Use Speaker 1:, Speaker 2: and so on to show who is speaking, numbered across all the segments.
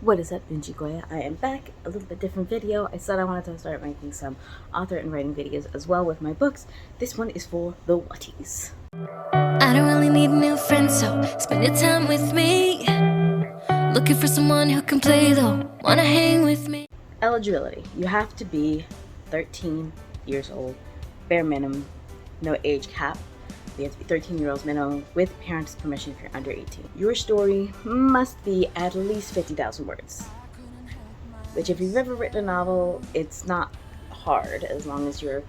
Speaker 1: What is up, Nunchi Goya? I am back, a little bit different video. I said I wanted to start making some author and writing videos as well with my books. This one is for the Wattys.
Speaker 2: I don't really need new friends, so spend your time with me. Looking for someone who can play though, wanna hang with me.
Speaker 1: Eligibility. You have to be 13 years old, bare minimum, no age cap. You have to be 13 years old minimum with parents' permission if you're under 18. Your story must be at least 50,000 words. Which, if you've ever written a novel, it's not hard as long as you're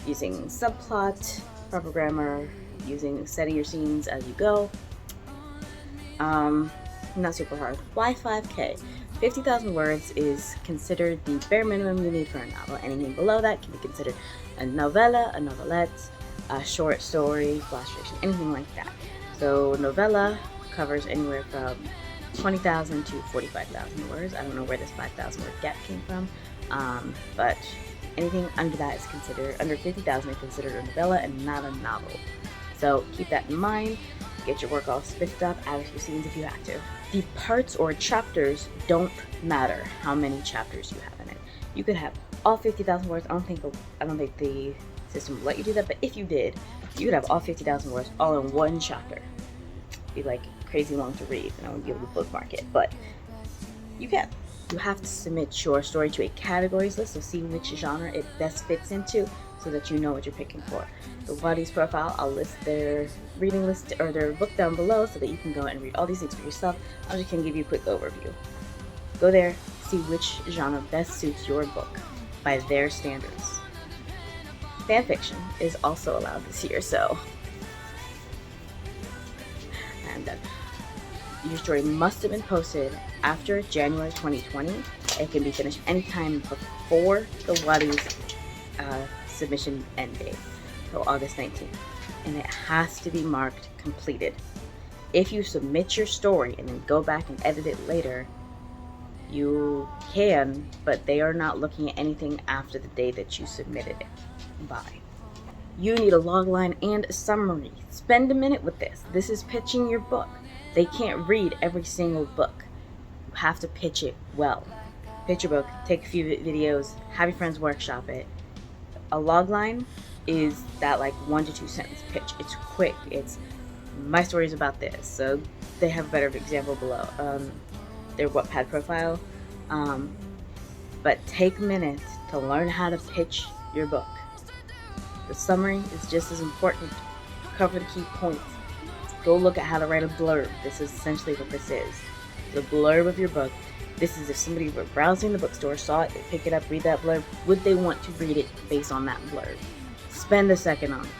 Speaker 1: using subplot, proper grammar, setting your scenes as you go. Not super hard. Why 5K? 50,000 words is considered the bare minimum you need for a novel. Anything below that can be considered a novella, a novelette, a short story, flash fiction, anything like that. So novella covers anywhere from 20,000 to 45,000 words. I don't know where this 5,000 word gap came from, but anything under that is considered, under 50,000 is considered a novella and not a novel. So keep that in mind. Get your work all spit up, add a few scenes if you have to. The parts or chapters don't matter how many chapters you have in it. You could have all 50,000 words. I don't think the system will let you do that, but if you did, you could have all 50,000 words all in one chapter. It'd be like crazy long to read, and I wouldn't be able to bookmark it, but you can. You have to submit your story to a categories list, so see which genre it best fits into so that you know what you're picking for. The Wattys profile, I'll list their reading list or their book down below so that you can go and read all these things for yourself. I just can give you a quick overview. Go there, see which genre best suits your book by their standards. Fanfiction is also allowed this year, so I'm done. Your story must have been posted after January 2020. It can be finished anytime before the Wattys submission end date, so August 19th, and it has to be marked completed. If you submit your story and then go back and edit it later, you can, but they are not looking at anything after the day that you submitted it by. You need a logline and a summary. Spend a minute with this. This is pitching your book. They can't read every single book. You have to pitch it well. Pitch your book, take a few videos, have your friends workshop it. A logline is that like 1 to 2 sentence pitch. It's quick. It's my story is about this. So they have a better example below. Their Wattpad profile. But take a minute to learn how to pitch your book. The summary is just as important. Cover the key points. Go look at how to write a blurb. This is essentially what this is. The blurb of your book. This is if somebody were browsing the bookstore, saw it, they pick it up, read that blurb, would they want to read it based on that blurb? Spend a second on it.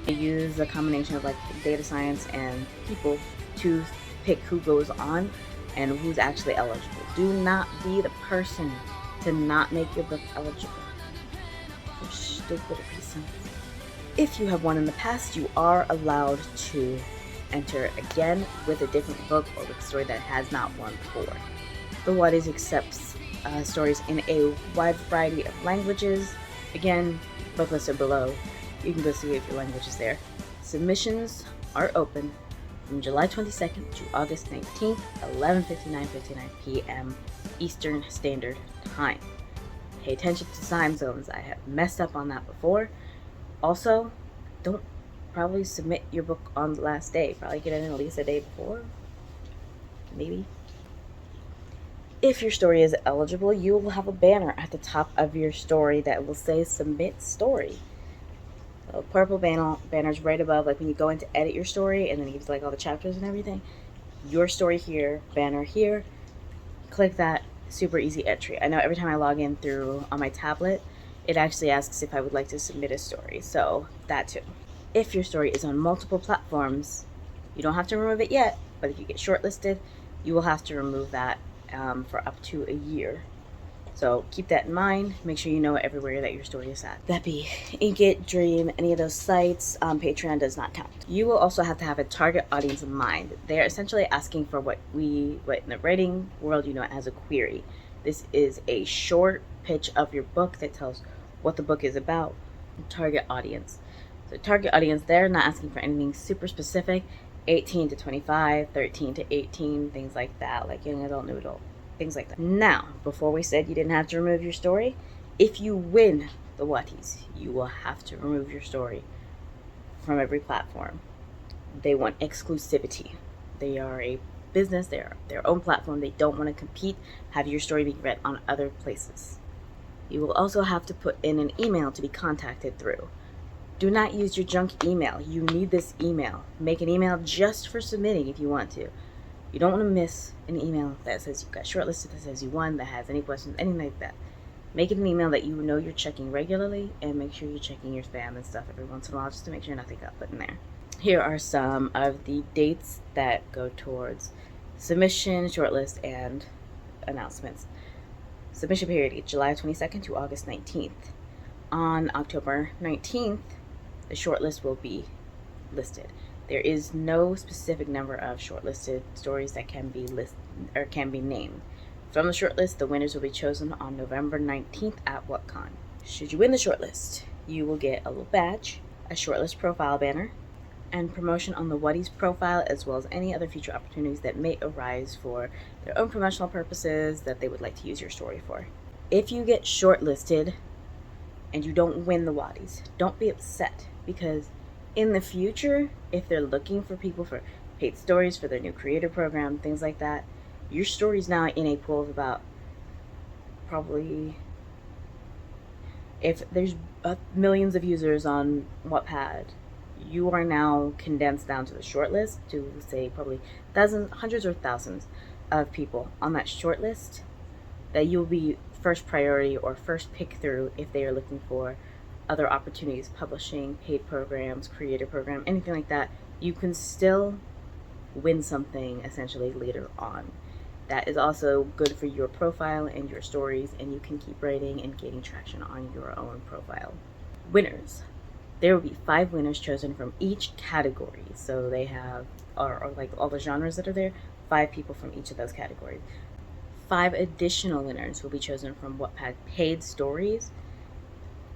Speaker 1: I use a combination of like data science and people to pick who goes on and who's actually eligible. Do not be the person to not make your book eligible for stupid reasons. If you have won in the past, you are allowed to enter again with a different book or with a story that has not won before. The Wattys accepts stories in a wide variety of languages. Again, book lists are below. You can go see if your language is there. Submissions are open from July 22nd to August 19th, 11:59 p.m. Eastern Standard Time. Pay attention to time zones. I have messed up on that before. Also, don't probably submit your book on the last day. Probably get it in at least a day before. Maybe. If your story is eligible, you will have a banner at the top of your story that will say submit story. A purple banner's right above, like when you go in to edit your story and then it gives like all the chapters and everything. Your story here, banner here. Click that, super easy entry. I know every time I log in through on my tablet, it actually asks if I would like to submit a story, so that too. If your story is on multiple platforms, you don't have to remove it yet, but if you get shortlisted, you will have to remove that for up to a year. So keep that in mind. Make sure you know everywhere that your story is at. That be Inshot, Dream, any of those sites. Patreon does not count. You will also have to have a target audience in mind. They're essentially asking for what in the writing world you know as a query. This is a short pitch of your book that tells what the book is about. Target audience. So target audience, they're not asking for anything super specific. 18 to 25, 13 to 18, things like that, like young adult, new adult. things like that. Now, before we said you didn't have to remove your story, if you win the Wattys, you will have to remove your story from every platform. They want exclusivity. They are a business, they're their own platform. They don't want to compete, have your story being read on other places. You will also have to put in an email to be contacted through. Do not use your junk email. You need this email. Make an email just for submitting if you want to. You don't want to miss an email that says you got shortlisted, that says you won, that has any questions, anything like that. Make it an email that you know you're checking regularly, and make sure you're checking your spam and stuff every once in a while just to make sure nothing got put in there. Here are some of the dates that go towards submission, shortlist, and announcements. Submission period, July 22nd to August 19th. On October 19th, the shortlist will be listed. There is no specific number of shortlisted stories that can be listed or can be named. From the shortlist, the winners will be chosen on November 19th at WhatCon. Should you win the shortlist, you will get a little badge, a shortlist profile banner, and promotion on the Wattys profile, as well as any other future opportunities that may arise for their own promotional purposes that they would like to use your story for. If you get shortlisted and you don't win the Wattys, don't be upset, because in the future, if they're looking for people for paid stories for their new creator program, things like that, your story's now in a pool of about, probably, if there's millions of users on Wattpad, you are now condensed down to the short list to, say, probably thousands, hundreds or thousands of people on that short list that you'll be first priority or first pick through if they are looking for other opportunities, publishing, paid programs, creator program, anything like that. You can still win something essentially later on. That is also good for your profile and your stories, and you can keep writing and gaining traction on your own profile. Winners. There will be 5 winners chosen from each category. So they have, or like all the genres that are there, 5 people from each of those categories. 5 additional winners will be chosen from Wattpad paid stories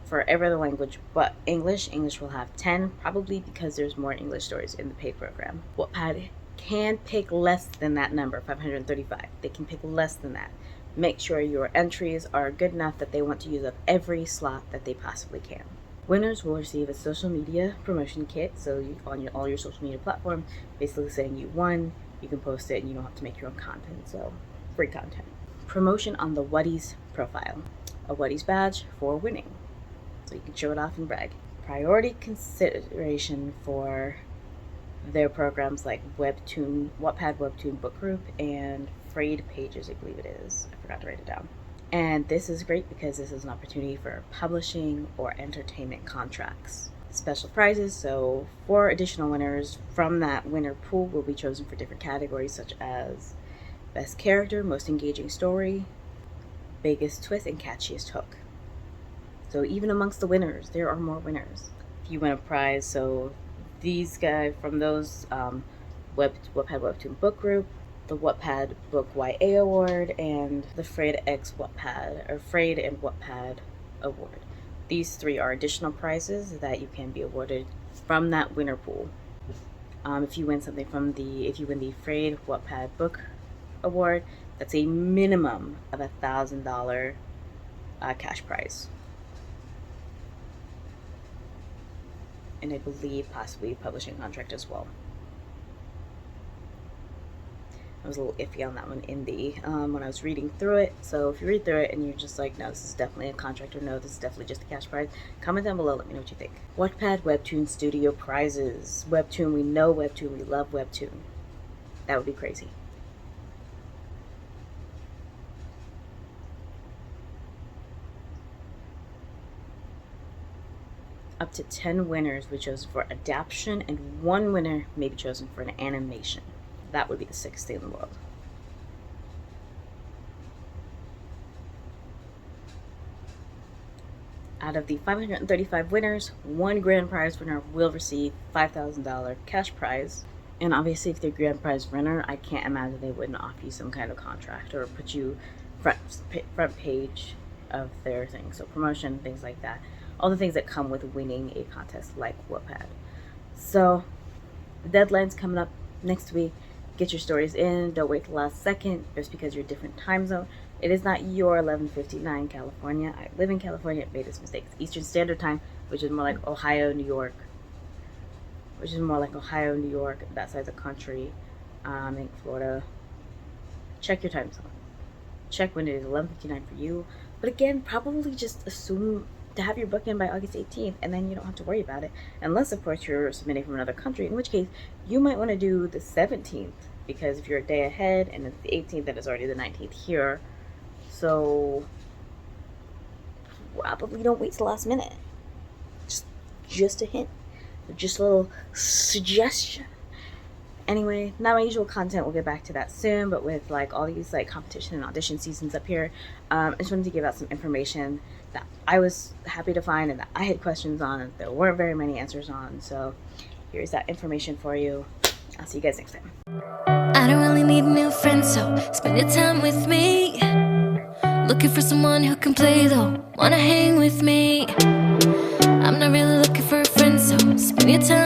Speaker 1: for every other language but English. English will have 10, probably because there's more English stories in the paid program. Wattpad can pick less than that number, 535. They can pick less than that. Make sure your entries are good enough that they want to use up every slot that they possibly can. Winners will receive a social media promotion kit, so you, on all your social media platforms, basically saying you won, you can post it and you don't have to make your own content, so free content. Promotion on the Wattys profile. A Wattys badge for winning, so you can show it off and brag. Priority consideration for their programs like Wattpad Webtoon Book Group and Frayed Pages, I believe it is. I forgot to write it down. And this is great because this is an opportunity for publishing or entertainment contracts. Special prizes, so 4 additional winners from that winner pool will be chosen for different categories, such as Best Character, Most Engaging Story, Biggest Twist, and Catchiest Hook. So even amongst the winners, there are more winners. If you win a prize, so these guys from those Wattpad Webtoon Book Group, the Wattpad Book YA Award, and the Frayed and Wattpad Award. These 3 are additional prizes that you can be awarded from that winner pool. If you win something from if you win the Frayed Wattpad Book Award, that's a minimum of $1,000 cash prize. And I believe possibly publishing contract as well. I was a little iffy on that one in when I was reading through it. So if you read through it and you're just like, no, this is definitely a contract, or no, this is definitely just a cash prize, comment down below, let me know what you think. Wattpad Webtoon Studio prizes. Webtoon, we know Webtoon, we love Webtoon. That would be crazy. Up to 10 winners will be chosen for adaptation, and 1 winner may be chosen for an animation. That would be the 6th thing in the world. Out of the 535 winners, 1 grand prize winner will receive $5,000 cash prize. And obviously, if they're grand prize winner, I can't imagine they wouldn't offer you some kind of contract or put you front page of their thing. So promotion, things like that. All the things that come with winning a contest like Wattpad. So the deadline's coming up next week. Get your stories in. Don't wait till the last second just because you're a different time zone. It is not your 11:59 California. I live in California. I made this mistake. It's Eastern Standard Time, which is more like Ohio, New York. That side of the country. I think Florida. Check your time zone. Check when it is 11:59 for you. But again, probably just assume to have your book in by August 18th, and then you don't have to worry about it. Unless, of course, you're submitting from another country, in which case you might want to do the 17th, because if you're a day ahead and it's the 18th, then it's already the 19th here. So probably don't wait till the last minute. Just a hint. Just a little suggestion. Anyway, not my usual content. We'll get back to that soon, but with like all these like competition and audition seasons up here, I just wanted to give out some information that I was happy to find and that I had questions on and there weren't very many answers on. So here's that information for you. I'll see you guys next time.
Speaker 2: I don't really need new friends, so spend your time with me. Looking for someone who can play though, wanna hang with me. I'm not really looking for a friend, so spend your time